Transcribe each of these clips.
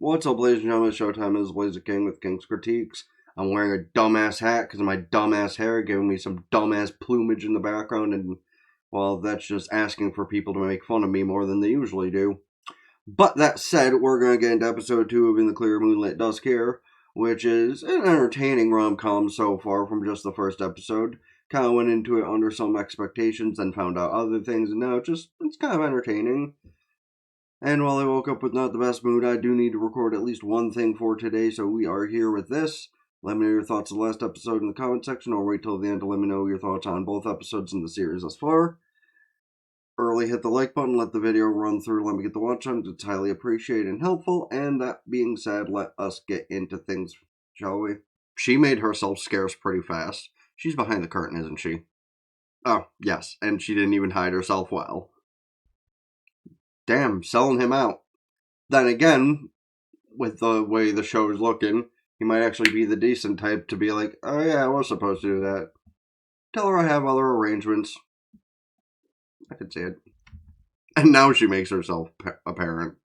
What's up, ladies and gentlemen? Showtime is Laser King with King's Critiques. I'm wearing a dumbass hat because of my dumbass hair, giving me some dumbass plumage in the background, and, well, that's just asking for people to make fun of me more than they usually do. But that said, we're going to get into episode 2 of In the Clear Moonlit Dusk here, which is an entertaining rom-com so far from just the first episode. Kind of went into it under some expectations, then found out other things, and now it's kind of entertaining. And while I woke up with not the best mood, I do need to record at least one thing for today, so we are here with this. Let me know your thoughts on the last episode in the comment section, or wait till the end to let me know your thoughts on both episodes in the series thus far. Early hit the like button, let the video run through, let me get the watch times, it's highly appreciated and helpful, and that being said, let us get into things, shall we? She made herself scarce pretty fast. She's behind the curtain, isn't she? Oh, yes, and she didn't even hide herself well. Damn, selling him out. Then again, with the way the show is looking, he might actually be the decent type to be like, oh yeah, I was supposed to do that. Tell her I have other arrangements. I could see it. And now she makes herself apparent.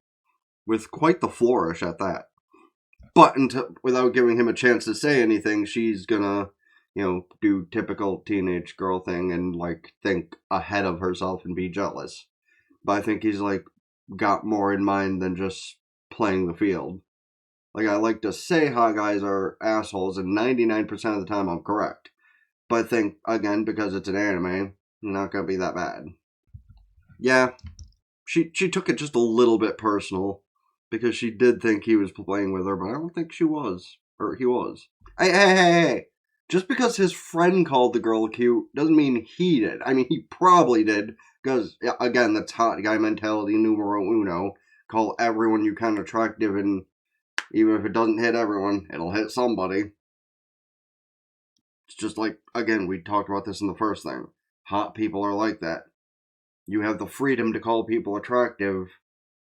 With quite the flourish at that. But without giving him a chance to say anything, she's gonna, do typical teenage girl thing and, think ahead of herself and be jealous. But I think he's, got more in mind than just playing the field. I like to say hot guys are assholes, and 99% of the time I'm correct. But I think, again, because it's an anime, not gonna be that bad. Yeah, she took it just a little bit personal, because she did think he was playing with her, but I don't think she was. Or he was. Hey. Just because his friend called the girl cute doesn't mean he did. I mean, he probably did, because, again, that's hot guy mentality numero uno. Call everyone you kind of attractive, and even if it doesn't hit everyone, it'll hit somebody. It's just like, again, we talked about this in the first thing. Hot people are like that. You have the freedom to call people attractive,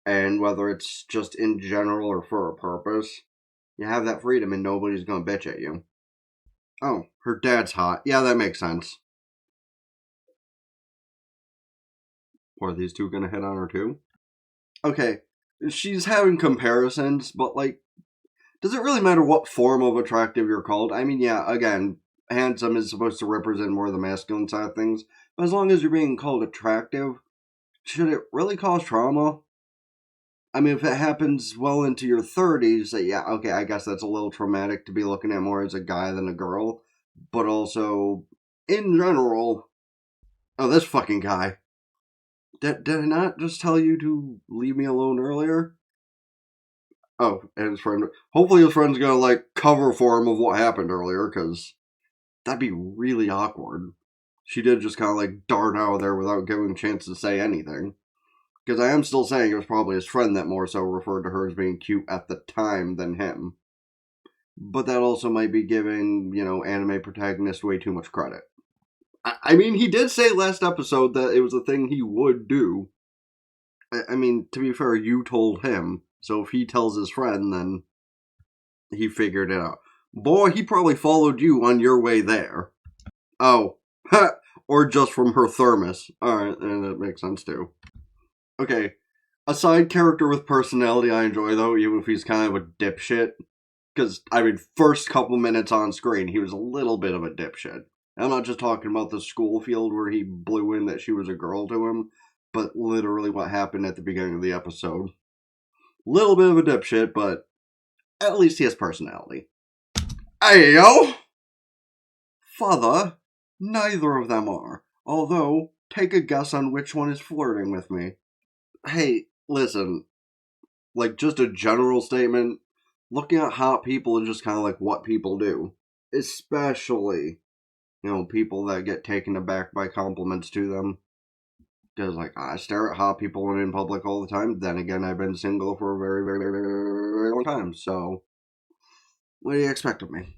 and whether it's just in general or for a purpose, you have that freedom and nobody's gonna bitch at you. Oh, her dad's hot. Yeah, that makes sense. Are these two gonna hit on her too? Okay, she's having comparisons, but does it really matter what form of attractive you're called? I mean, yeah, again, handsome is supposed to represent more of the masculine side of things, but as long as you're being called attractive, should it really cause trauma? I mean, if it happens well into your 30s, yeah, okay, I guess that's a little traumatic to be looking at more as a guy than a girl, but also, in general, oh, this fucking guy. Did I not just tell you to leave me alone earlier? Oh, and his friend. Hopefully his friend's gonna, cover for him of what happened earlier, because that'd be really awkward. She did just kind of, dart out of there without giving a chance to say anything. Because I am still saying it was probably his friend that more so referred to her as being cute at the time than him. But that also might be giving, anime protagonist way too much credit. I mean, he did say last episode that it was a thing he would do. I mean, to be fair, you told him. So if he tells his friend, then he figured it out. Boy, he probably followed you on your way there. Oh, or just from her thermos. Alright, and that makes sense too. Okay, a side character with personality I enjoy though, even if he's kind of a dipshit. Because, I mean, first couple minutes on screen, he was a little bit of a dipshit. I'm not just talking about the school field where he blew in that she was a girl to him, but literally what happened at the beginning of the episode. Little bit of a dipshit, but at least he has personality. Hey, yo! Father, neither of them are. Although, take a guess on which one is flirting with me. Hey, listen. Just a general statement, looking at hot people is just kind of what people do. Especially, people that get taken aback by compliments to them. Because, I stare at hot people when in public all the time. Then again, I've been single for a very, very, very, very long time. So, what do you expect of me?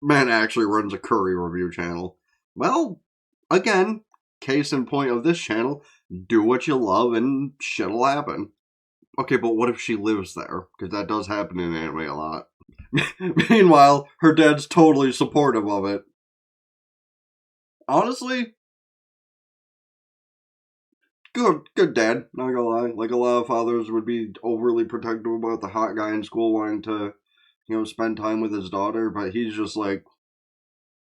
Man actually runs a curry review channel. Well, again, case in point of this channel, do what you love and shit'll happen. Okay, but what if she lives there? Because that does happen in anime a lot. Meanwhile, her dad's totally supportive of it. Honestly, Good dad, not gonna lie. Like, a lot of fathers would be overly protective about the hot guy in school wanting to, spend time with his daughter, but he's just like,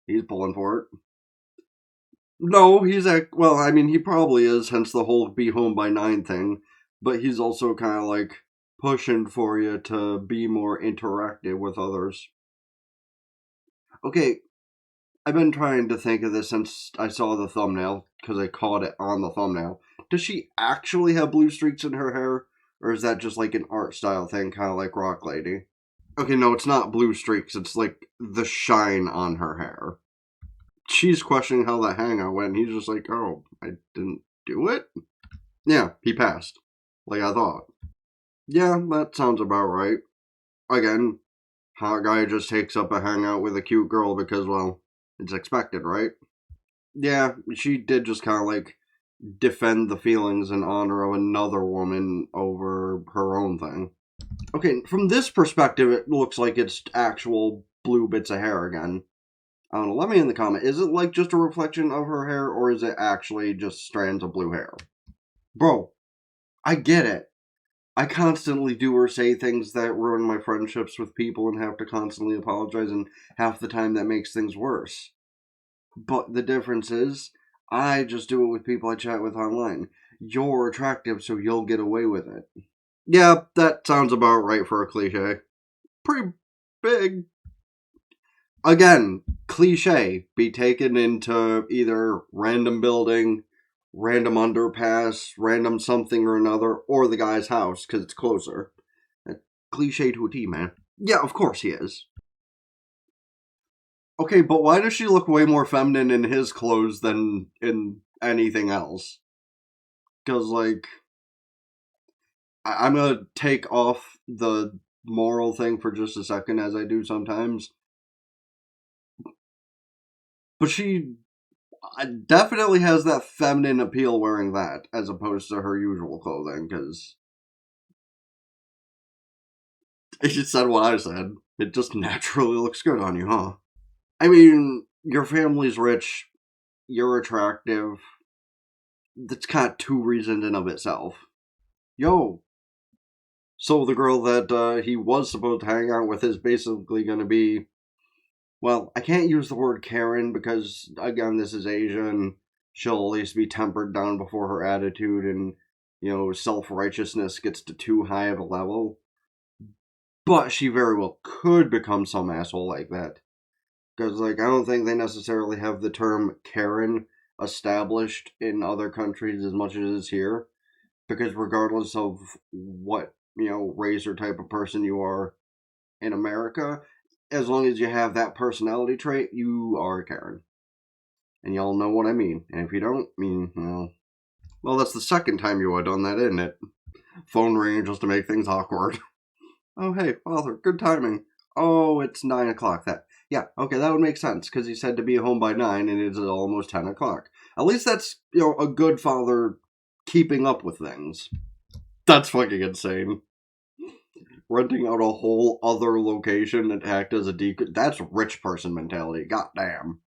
he's pulling for it. No, well, I mean, he probably is, hence the whole be home by 9 thing, but he's also kind of like pushing for you to be more interactive with others. Okay, I've been trying to think of this since I saw the thumbnail, because I caught it on the thumbnail. Does she actually have blue streaks in her hair? Or is that just like an art style thing, kind of like Rock Lady? Okay, no, it's not blue streaks, it's like the shine on her hair. She's questioning how the hangout went, and he's just like, oh, I didn't do it? Yeah, he passed. Like I thought. Yeah, that sounds about right. Again, hot guy just takes up a hangout with a cute girl because, well, it's expected, right? Yeah, she did just kind of like defend the feelings in honor of another woman over her own thing. Okay, from this perspective, it looks like it's actual blue bits of hair again. I don't know, let me in the comment. Is it like just a reflection of her hair, or is it actually just strands of blue hair? Bro, I get it. I constantly do or say things that ruin my friendships with people and have to constantly apologize, and half the time that makes things worse. But the difference is, I just do it with people I chat with online. You're attractive, so you'll get away with it. Yeah, that sounds about right for a cliche. Pretty big. Again, cliche. Be taken into either random building, random underpass, random something or another, or the guy's house, because it's closer. Cliche to a T, man. Yeah, of course he is. Okay, but why does she look way more feminine in his clothes than in anything else? Because, like, I'm gonna take off the moral thing for just a second, as I do sometimes. But she definitely has that feminine appeal wearing that, as opposed to her usual clothing, because it just said what I said. It just naturally looks good on you, huh? I mean, your family's rich, you're attractive. That's kind of two reasons in of itself. Yo, so the girl that he was supposed to hang out with is basically going to be, well, I can't use the word Karen because, again, this is Asia and she'll at least be tempered down before her attitude and, self-righteousness gets to too high of a level. But she very well could become some asshole like that. Because, like, I don't think they necessarily have the term Karen established in other countries as much as it is here. Because regardless of what, race or type of person you are in America, as long as you have that personality trait, you are a Karen. And y'all know what I mean. And if you don't, well, that's the second time you have done that, isn't it? Phone ringing just to make things awkward. Oh, hey, Father, good timing. Oh, it's 9 o'clock. Yeah, okay, that would make sense, because he said to be home by 9, and it's almost 10 o'clock. At least that's, a good father keeping up with things. That's fucking insane. Renting out a whole other location and act as a deacon. That's rich person mentality. Goddamn.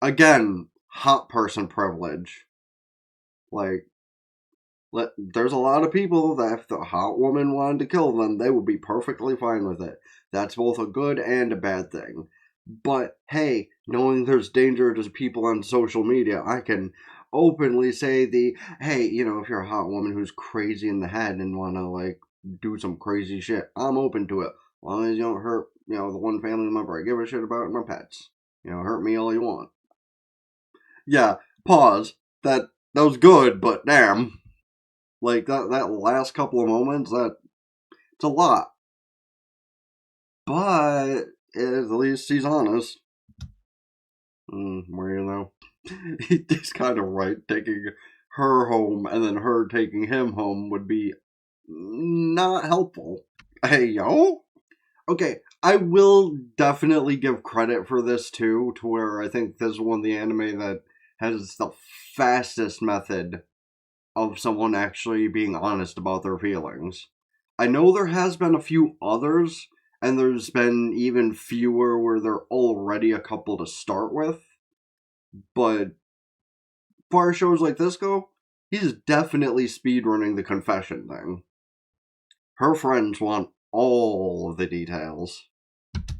Again, hot person privilege. Like, there's a lot of people that if the hot woman wanted to kill them, they would be perfectly fine with it. That's both a good and a bad thing. But hey, knowing there's danger to people on social media, I can openly say hey, if you're a hot woman who's crazy in the head and want to, like, do some crazy shit, I'm open to it. As long as you don't hurt, the one family member I give a shit about, my pets. Hurt me all you want. Yeah, pause. That was good, but damn. Like, that last couple of moments, it's a lot. But at least he's honest. Where, he's kind of right. Taking her home and then her taking him home would be not helpful. Hey, yo? Okay, I will definitely give credit for this too, to where I think this is one of the anime that has the fastest method of someone actually being honest about their feelings. I know there has been a few others, and there's been even fewer where they're already a couple to start with. But far shows like this go, He's definitely speedrunning the confession thing. Her friends want all of the details.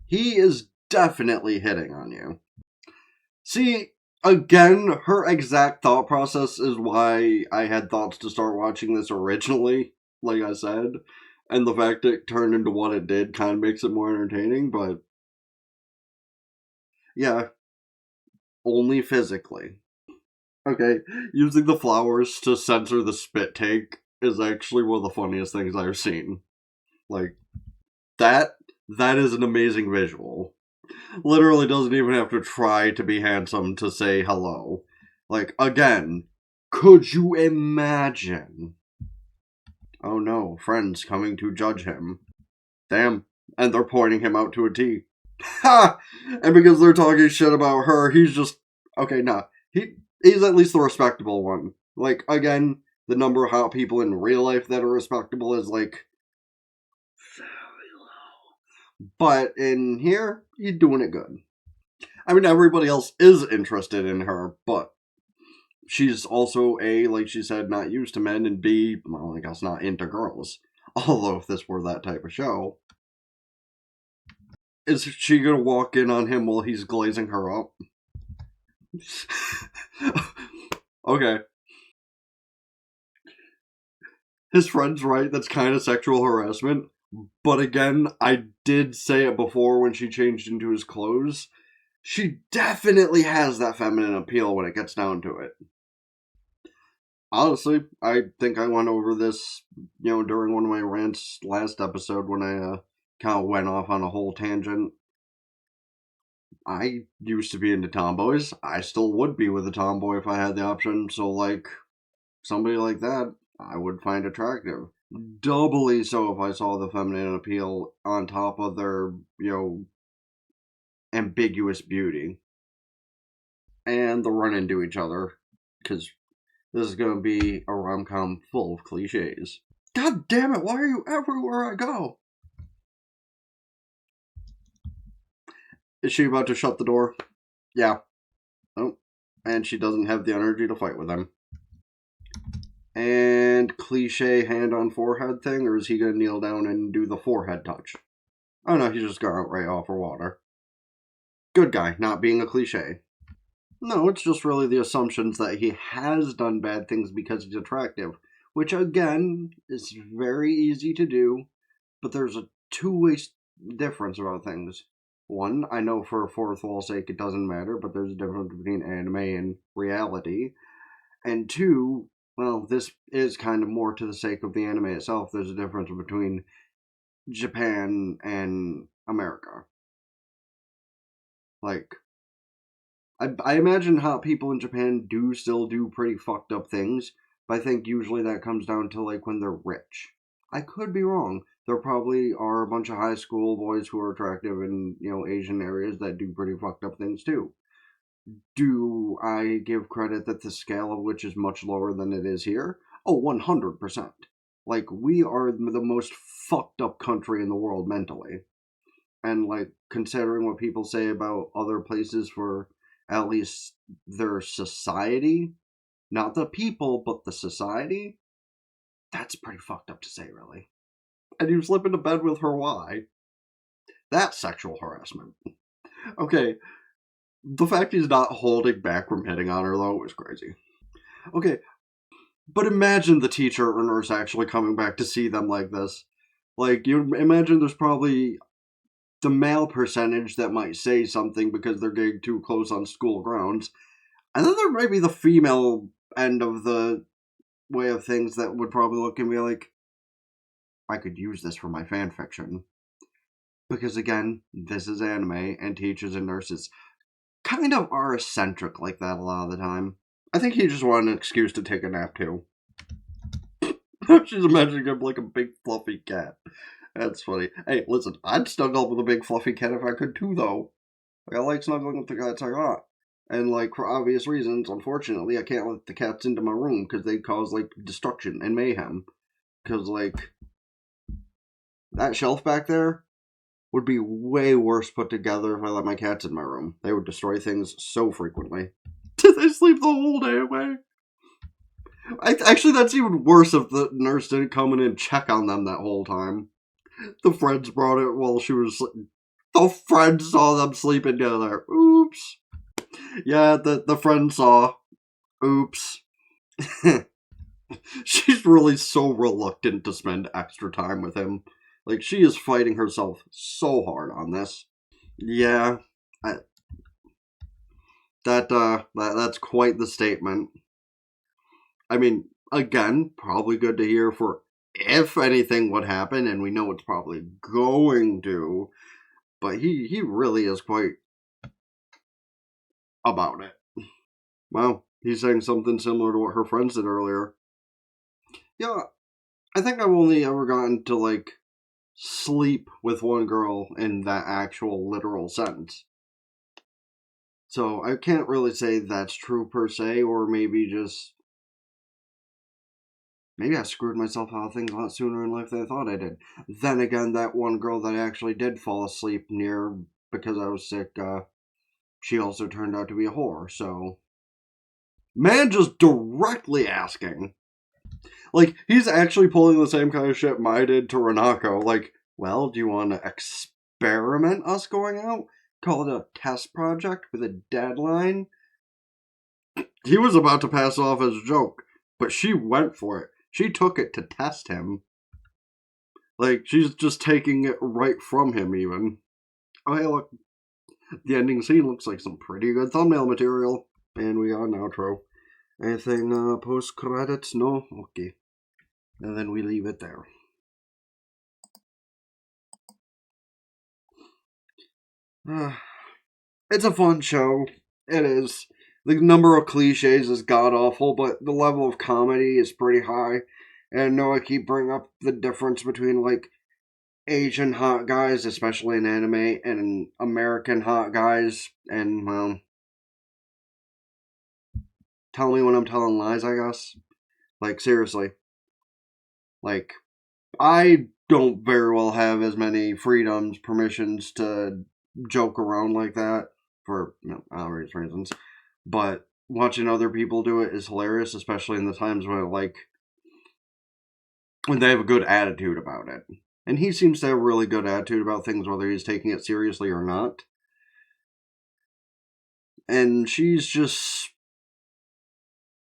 He is definitely hitting on you. See, again, her exact thought process is why I had thoughts to start watching this originally, like I said. And the fact it turned into what it did kind of makes it more entertaining, but yeah, only physically. Okay, using the flowers to censor the spit take is actually one of the funniest things I've seen. Like, that is an amazing visual. Literally doesn't even have to try to be handsome to say hello. Like, again, could you imagine? Oh no, friends coming to judge him. Damn. And they're pointing him out to a T. Ha! And because they're talking shit about her, he's just okay. Nah, he's at least the respectable one. Like again, the number of hot people in real life that are respectable is like very low. But in here, he's doing it good. I mean, everybody else is interested in her, but she's also A, like she said, not used to men, and B, well, I guess not into girls. Although if this were that type of show, is she gonna walk in on him while he's glazing her up? Okay. His friend's right, that's kind of sexual harassment. But again, I did say it before when she changed into his clothes. She definitely has that feminine appeal when it gets down to it. Honestly, I think I went over this, during one of my rants last episode when I kind of went off on a whole tangent. I used to be into tomboys. I still would be with a tomboy if I had the option. So, like, somebody like that, I would find attractive. Doubly so if I saw the feminine appeal on top of their, ambiguous beauty. And the run into each other. Because this is going to be a rom-com full of cliches. God damn it, why are you everywhere I go? Is she about to shut the door? Yeah. Oh. And she doesn't have the energy to fight with him. And cliche hand on forehead thing, or is he gonna kneel down and do the forehead touch? Oh no, he's just gonna right offer water. Good guy, not being a cliche. No, it's just really the assumptions that he has done bad things because he's attractive, which again is very easy to do, but there's a two-way difference about things. One, I know for a fourth wall's sake it doesn't matter, but there's a difference between anime and reality. And two, well, this is kind of more to the sake of the anime itself. There's a difference between Japan and America. Like, I imagine hot people in Japan do still do pretty fucked up things, but I think usually that comes down to, like, when they're rich. I could be wrong. There probably are a bunch of high school boys who are attractive in, Asian areas that do pretty fucked up things too. Do I give credit that the scale of which is much lower than it is here? Oh, 100%. Like, we are the most fucked up country in the world mentally. And, like, considering what people say about other places for at least their society, not the people, but the society, that's pretty fucked up to say, really. And you slip into bed with her, why? That's sexual harassment. Okay, the fact he's not holding back from hitting on her, though, is crazy. Okay, but imagine the teacher or nurse actually coming back to see them like this. Like, you imagine there's probably the male percentage that might say something because they're getting too close on school grounds. And then there might be the female end of the way of things that would probably look and be like, I could use this for my fanfiction. Because again, this is anime, and teachers and nurses kind of are eccentric like that a lot of the time. I think he just wanted an excuse to take a nap too. She's imagining him like a big fluffy cat. That's funny. Hey, listen, I'd snuggle up with a big fluffy cat if I could too, though. Like, I like snuggling with the cats I got. And, like, for obvious reasons, unfortunately, I can't let the cats into my room because they'd cause, like, destruction and mayhem. Because, like, that shelf back there would be way worse put together if I let my cats in my room. They would destroy things so frequently. Did they sleep the whole day away? Actually, that's even worse if the nurse didn't come in and check on them that whole time. The friends brought it while she was... The friends saw them sleeping together. Oops. Yeah, the friend saw. Oops. She's really so reluctant to spend extra time with him. Like, she is fighting herself so hard on this. Yeah, that's quite the statement. I mean, again, probably good to hear for if anything would happen, and we know it's probably going to, but he really is quite about it. Wow, he's saying something similar to what her friends did earlier. Yeah, I think I've only ever gotten to, like, sleep with one girl in that actual literal sense. So I can't really say that's true per se, or maybe just... Maybe I screwed myself out of things a lot sooner in life than I thought I did. Then again, that one girl that I actually did fall asleep near because I was sick, she also turned out to be a whore, so... Man just directly asking. Like, he's actually pulling the same kind of shit Mai did to Renako. Like, well, do you want to experiment us going out? Call it a test project with a deadline? He was about to pass off as a joke, but she went for it. She took it to test him. Like, she's just taking it right from him, even. Oh, hey, look. The ending scene looks like some pretty good thumbnail material. And we got an outro. Anything post-credits? No? Okay. And then we leave it there. It's a fun show. It is. The number of cliches is god-awful, but the level of comedy is pretty high. And I know I keep bringing up the difference between, like, Asian hot guys, especially in anime, and American hot guys, and, well, tell me when I'm telling lies, I guess. Like, seriously. Like, I don't very well have as many freedoms, permissions to joke around like that, for obvious reasons. But watching other people do it is hilarious, especially in the times when they have a good attitude about it. And he seems to have a really good attitude about things, whether he's taking it seriously or not. And she's just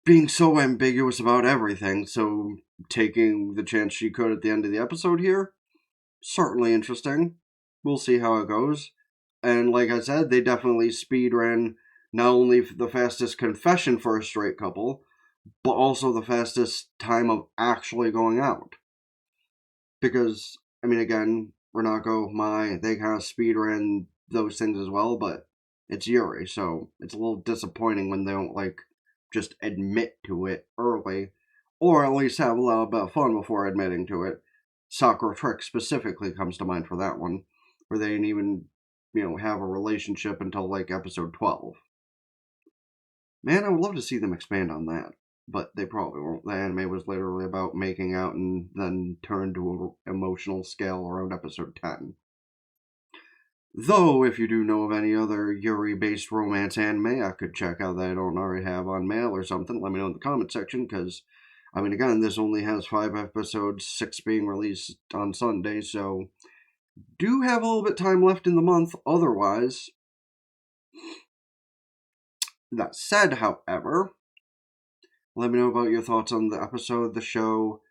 being so ambiguous about everything, so taking the chance she could at the end of the episode here, certainly interesting. We'll see how it goes. And like I said, they definitely speedran not only the fastest confession for a straight couple, but also the fastest time of actually going out. Because, I mean, again, Renako, Mai, they kind of speedran those things as well, but it's Yuri, so it's a little disappointing when they don't, like, just admit to it early, or at least have a little bit of fun before admitting to it. Sakura Trick specifically comes to mind for that one, where they didn't even, have a relationship until, like, episode 12. Man, I would love to see them expand on that, but they probably won't. The anime was literally about making out and then turned to an emotional scale around episode 10. Though, if you do know of any other Yuri-based romance anime I could check out that I don't already have on mail or something, let me know in the comment section, because, I mean, again, this only has 5 episodes, 6 being released on Sunday, so do have a little bit time left in the month otherwise. That said, however, let me know about your thoughts on the episode, the show,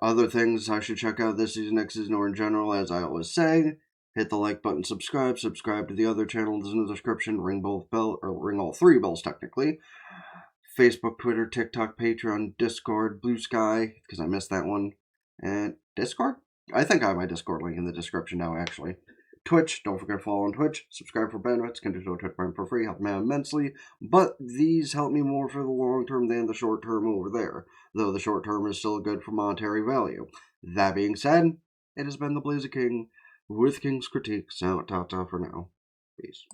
other things I should check out this season, next season, or in general, as I always say. Hit the like button, subscribe to the other channels in the description, ring all 3 bells technically. Facebook, Twitter, TikTok, Patreon, Discord, Blue Sky, because I missed that one. And Discord? I think I have my Discord link in the description now, actually. Twitch, don't forget to follow on Twitch. Subscribe for bandwidths, can do so Twitch Prime for free, help me out immensely. But these help me more for the long term than the short term over there, though the short term is still good for monetary value. That being said, it has been the Blazer King with King's Critique. So, ta-ta for now. Peace.